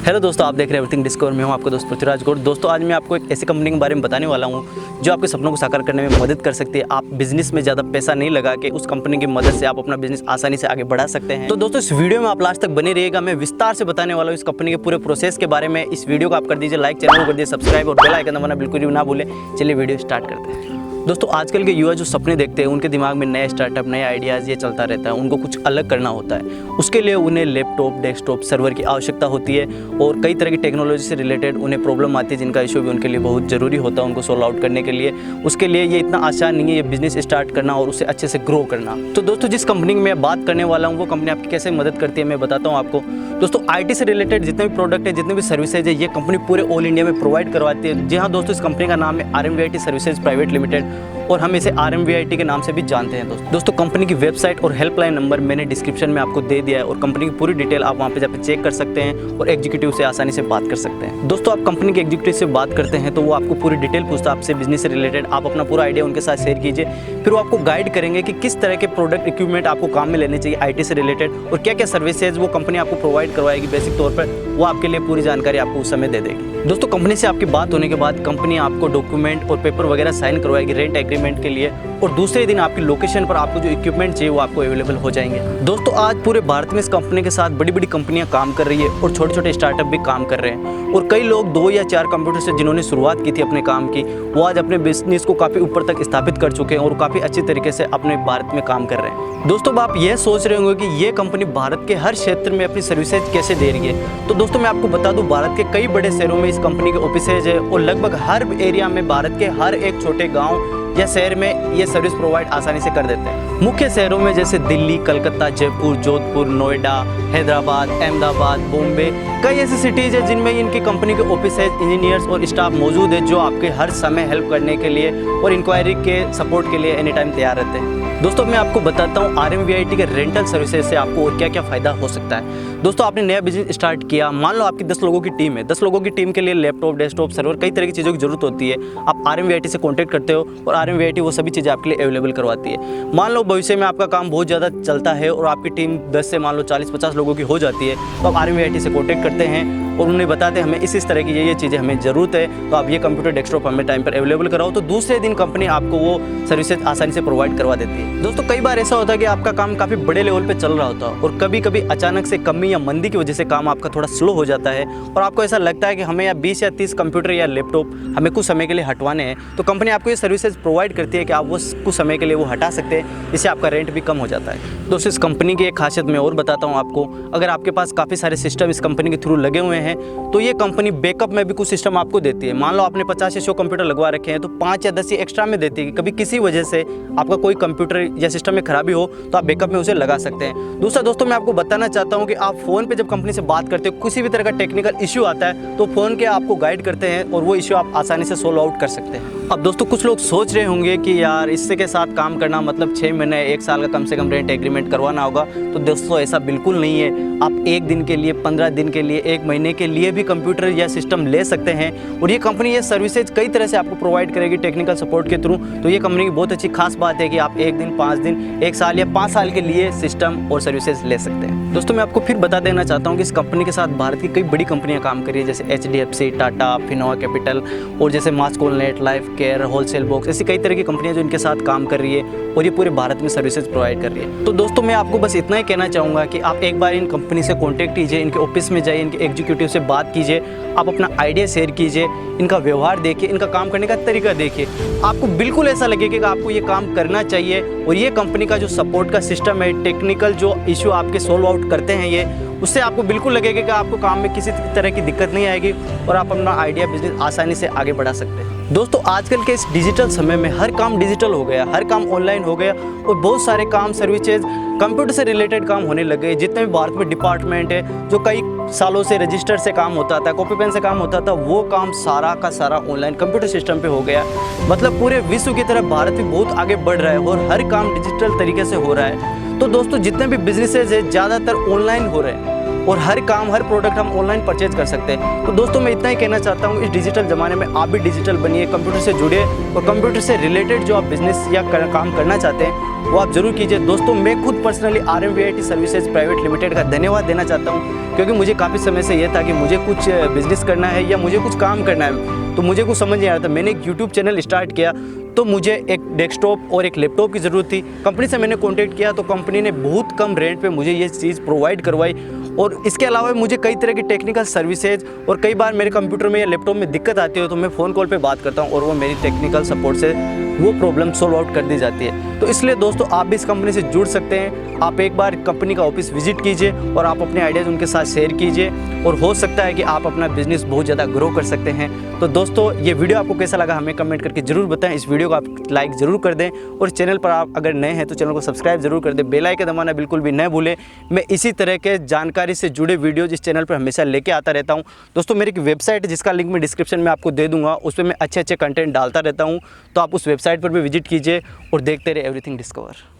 Hello दोस्तों, आप देख रहे हैं एवरीथिंग डिस्कवर। मैं हूं आपका दोस्त पृथ्वीराज गौड़। दोस्तों, आज मैं आपको एक ऐसी कंपनी के बारे में बताने वाला हूं जो आपके सपनों को साकार करने में मदद कर सकती है। आप बिजनेस में ज़्यादा पैसा नहीं लगा के उस कंपनी की मदद से आप अपना बिजनेस आसानी से आगे बढ़ा सकते हैं। तो दोस्तों, इस वीडियो में आप लास्ट तक बने रहिएगा। मैं विस्तार से बताने वाला हूँ इस कंपनी के पूरे प्रोसेस के बारे में। इस वीडियो को आप कर दीजिए लाइक, चैनल को कर दीजिए सब्सक्राइब और बेल आइकन दबाना बिल्कुल भी ना भूलें। चलिए वीडियो स्टार्ट करते हैं। दोस्तों, आजकल के युवा जो सपने देखते हैं उनके दिमाग में नए स्टार्टअप, नए आइडियाज़ ये चलता रहता है। उनको कुछ अलग करना होता है। उसके लिए उन्हें लैपटॉप, डेस्कटॉप, सर्वर की आवश्यकता होती है और कई तरह की टेक्नोलॉजी से रिलेटेड उन्हें प्रॉब्लम आती है जिनका इशू भी उनके लिए बहुत ज़रूरी होता है उनको सॉल्व आउट करने के लिए। उसके लिए ये इतना आसान नहीं है ये बिज़नेस स्टार्ट करना और उसे अच्छे से ग्रो करना। तो दोस्तों, जिस कंपनी की मैं बात करने वाला हूँ वो कंपनी आपकी कैसे मदद करती है मैं बताता हूँ आपको। दोस्तों, IT से रिलेटेड जितने भी प्रोडक्ट है, जितने भी सर्विसेज है, ये कंपनी पूरे ऑल इंडिया में प्रोवाइड करवाती है। जी हाँ दोस्तों, इस कंपनी का नाम है RMVIT सर्विसेज प्राइवेट लिमिटेड और हम इसे RMVIT के नाम से भी जानते हैं। दोस्तों, कंपनी की वेबसाइट और हेल्पलाइन नंबर मैंने डिस्क्रिप्शन में आपको दे दिया है और कंपनी की पूरी डिटेल आप वहाँ पे जाकर चेक कर सकते हैं और एग्जीक्यूटिव से आसानी से बात कर सकते हैं। दोस्तों, आप कंपनी के एग्जीक्यूटिव से बात करते हैं तो वो आपको पूरी डिटेल पूछता है आपसे बिजनेस से रिलेटेड। आप अपना पूरा आइडिया उनके साथ शेयर कीजिए, फिर वो आपको गाइड करेंगे कि किस तरह के प्रोडक्ट इक्विपमेंट आपको काम में लेने चाहिए IT से रिलेटेड और क्या क्या सर्विसेज वो कंपनी आपको प्रोवाइड करवाएगी। बेसिक तौर पर वो आपके लिए पूरी जानकारी आपको उस समय दे देगी। दोस्तों, कंपनी से आपकी बात होने के बाद कंपनी आपको डॉक्यूमेंट और पेपर वगैरह साइन करवाएगी रेंट एग्रीमेंट के लिए और दूसरे दिन आपकी लोकेशन पर आपको जो इक्विपमेंट चाहिए वो आपको अवेलेबल हो जाएंगे। दोस्तों, आज पूरे भारत में इस कंपनी के साथ बड़ी बड़ी कंपनियां काम कर रही है और छोटे छोटे स्टार्टअप भी काम कर रहे हैं और कई लोग 2 या 4 कंप्यूटर से जिन्होंने शुरुआत की थी अपने काम की, वो आज अपने बिजनेस को काफ़ी ऊपर तक स्थापित कर चुके हैं और काफ़ी अच्छी तरीके से अपने भारत में काम कर रहे हैं। दोस्तों, आप यह सोच रहे होंगे कि ये कंपनी भारत के हर क्षेत्र में अपनी सर्विसेज कैसे दे रही है। तो दोस्तों, मैं आपको बता दूं, भारत के कई बड़े शहरों में इस कंपनी के ऑफिसेज है और लगभग हर एरिया में भारत के हर एक छोटे गाँव या शहर में ये सर्विस प्रोवाइड आसानी से कर देते हैं। मुख्य शहरों में जैसे दिल्ली, कलकत्ता, जयपुर, जोधपुर, नोएडा, हैदराबाद, अहमदाबाद, बॉम्बे, कई ऐसी सिटीज़ है जिनमें इनकी कंपनी के ऑफिसेज, इंजीनियर्स और स्टाफ मौजूद है जो आपके हर समय हेल्प करने के लिए और इंक्वायरी के सपोर्ट के लिए एनी टाइम तैयार रहते हैं। दोस्तों, मैं आपको बताता हूँ RMVIT के रेंटल सर्विसेज से आपको और क्या क्या फ़ायदा हो सकता है। दोस्तों, आपने नया बिजनेस स्टार्ट किया, मान लो आपकी 10 लोगों की टीम है। 10 लोगों की टीम के लिए लैपटॉप, डेस्कटॉप, सर्वर, कई तरह की चीज़ों की जरूरत होती है। आप RMVIT से कॉन्टैक्ट करते हो और RMVIT वो सभी चीज़ें आपके लिए अवेलेबल करवाती है। मान लो भविष्य में आपका काम बहुत ज़्यादा चलता है और आपकी टीम 10 से मान लो 40-50 लोगों की हो जाती है, तो आप RMVIT से कॉन्टैक्ट करते हैं और उन्हें बताते हैं हमें इस तरह की ये चीज़ें हमें ज़रूरत है, तो आप ये कंप्यूटर, डेस्कटॉप हमें टाइम पर अवेलेबल कराओ। तो दूसरे दिन कंपनी आपको वो सर्विसेज आसानी से प्रोवाइड करवा देती है। दोस्तों, कई बार ऐसा होता है कि आपका काम काफ़ी बड़े लेवल पे चल रहा होता है और कभी कभी अचानक से कमी या मंदी की वजह से काम आपका थोड़ा स्लो हो जाता है और आपको ऐसा लगता है कि हमें या 20 या 30 कंप्यूटर या लैपटॉप हमें कुछ समय के लिए हटवाने हैं। तो कंपनी आपको ये सर्विसेज प्रोवाइड करती है कि आप वो कुछ समय के लिए वो हटा सकते हैं, इससे आपका रेंट भी कम हो जाता है। दोस्तों, इस कंपनी की एक खासियत मैं और बताता हूँ आपको। अगर आपके पास काफ़ी सारे सिस्टम इस कंपनी के थ्रू लगे हुए हैं तो ये कंपनी बैकअप में भी कुछ सिस्टम आपको देती है। मान लो आपने 50 या 100 कंप्यूटर लगवा रखे हैं तो 5 या 10 एक्स्ट्रा में देती है कि कभी किसी वजह से आपका कोई कंप्यूटर या सिस्टम में खराबी हो तो आप बैकअप में उसे लगा सकते हैं। दूसरा दोस्तों, मैं आपको बताना चाहता हूं कि आप फ़ोन पे जब कंपनी से बात करते हो, किसी भी तरह का टेक्निकल इश्यू आता है तो फ़ोन के आपको गाइड करते हैं और वो इश्यू आप आसानी से सोल्व आउट कर सकते हैं। अब दोस्तों, कुछ लोग सोच रहे होंगे कि यार इससे के साथ काम करना मतलब 6 महीने 1 साल का कम से कम रेंट एग्रीमेंट करवाना होगा। तो दोस्तों, ऐसा बिल्कुल नहीं है। आप 1 दिन के लिए, 15 दिन के लिए, 1 महीने के लिए भी कंप्यूटर या सिस्टम ले सकते हैं और ये कंपनी ये सर्विसेज कई तरह से आपको प्रोवाइड करेगी टेक्निकल सपोर्ट के थ्रू। तो ये कंपनी की बहुत अच्छी खास बात है कि आप 1 दिन, 5 दिन, 1 साल या 5 साल के लिए सिस्टम और सर्विसेज ले सकते हैं। दोस्तों, मैं आपको फिर बता देना चाहता हूँ कि इस कंपनी के साथ भारत की कई बड़ी कंपनियां काम कर रही है जैसे HDFC, टाटा, फिनोवा कैपिटल और जैसे मास्कोलनेट, लाइफ केयर, होलसेल बॉक्स, ऐसी कई तरह की कंपनियां जो इनके साथ काम कर रही है और ये पूरे भारत में सर्विसेज प्रोवाइड कर रही है। तो दोस्तों, मैं आपको बस इतना ही कहना चाहूँगा कि आप एक बार इन कंपनी से कॉन्टैक्ट कीजिए, इनके ऑफिस में जाइए, इनके एग्जीक्यूटिव से बात कीजिए, आप अपना आइडिया शेयर कीजिए, इनका व्यवहार देखिए, इनका काम करने का तरीका देखिए। आपको बिल्कुल ऐसा लगेगा कि आपको ये काम करना चाहिए और ये कंपनी का जो सपोर्ट का सिस्टम है, टेक्निकल जो इशू आपके सोल्व आउट करते हैं ये, उससे आपको बिल्कुल लगेगा कि आपको काम में किसी तरह की दिक्कत नहीं आएगी और आप अपना आइडिया बिजनेस आसानी से आगे बढ़ा सकते हैं। दोस्तों, आजकल के इस डिजिटल समय में हर काम डिजिटल हो गया, हर काम ऑनलाइन हो गया और बहुत सारे काम, सर्विसेज, कंप्यूटर से रिलेटेड काम होने लगे हैं। जितने भी भारत में डिपार्टमेंट है जो कई सालों से रजिस्टर से काम होता था, कॉपी पेन से काम होता था, वो काम सारा का सारा ऑनलाइन कंप्यूटर सिस्टम पे हो गया। मतलब पूरे विश्व की तरफ भारत भी बहुत आगे बढ़ रहा है और हर काम डिजिटल तरीके से हो रहा है। तो दोस्तों, जितने भी बिजनेसेज है ज़्यादातर ऑनलाइन हो रहे हैं और हर काम, हर प्रोडक्ट हम ऑनलाइन परचेज कर सकते हैं। तो दोस्तों, मैं इतना ही कहना चाहता हूँ, इस डिजिटल ज़माने में आप भी डिजिटल बनिए, कंप्यूटर से जुड़िए और कंप्यूटर से रिलेटेड जो आप बिजनेस या काम करना चाहते हैं वो आप जरूर कीजिए। दोस्तों मैं खुद personally RMVIT services private limited का धन्यवाद देना चाहता हूँ, क्योंकि मुझे काफ़ी समय से ये था कि मुझे कुछ बिजनेस करना है या मुझे कुछ काम करना है, तो मुझे कुछ समझ नहीं आ रहा था। मैंने एक यूट्यूब चैनल स्टार्ट किया तो मुझे एक डेस्कटॉप और एक लैपटॉप की ज़रूरत थी। कंपनी से मैंने कॉन्टैक्ट किया तो कंपनी ने बहुत कम रेंट पे मुझे ये चीज़ प्रोवाइड करवाई, और इसके अलावा मुझे कई तरह की टेक्निकल सर्विसेज, और कई बार मेरे कंप्यूटर में या लैपटॉप में दिक्कत आती है तो मैं फ़ोन कॉल पे बात करता हूँ और वो मेरी टेक्निकल सपोर्ट से वो प्रॉब्लम सॉल्व आउट कर दी जाती है। तो इसलिए दोस्तों आप भी इस कंपनी से जुड़ सकते हैं। आप एक बार कंपनी का ऑफिस विजिट कीजिए और आप अपने आइडियाज़ उनके साथ शेयर कीजिए, और हो सकता है कि आप अपना बिजनेस बहुत ज़्यादा ग्रो कर सकते हैं। तो दोस्तों ये वीडियो आपको कैसा लगा हमें कमेंट करके ज़रूर बताएं। इस वीडियो को आप लाइक ज़रूर कर दें, और चैनल पर आप अगर नए हैं तो चैनल को सब्सक्राइब ज़रूर कर दें। बेल आइकन दबाना बिल्कुल भी न भूलें। मैं इसी तरह के जानकारी से जुड़े वीडियोज़ इस चैनल पर हमेशा लेके आता रहता हूँ। दोस्तों मेरी एक वेबसाइट है जिसका लिंक मैं डिस्क्रिप्शन में आपको दे दूँगा, उस पर मैं अच्छे कंटेंट डालता रहता हूँ, तो आप उस वेबसाइट पर भी विजिट कीजिए और देखते रहे एवरीथिंग डिस्कवर।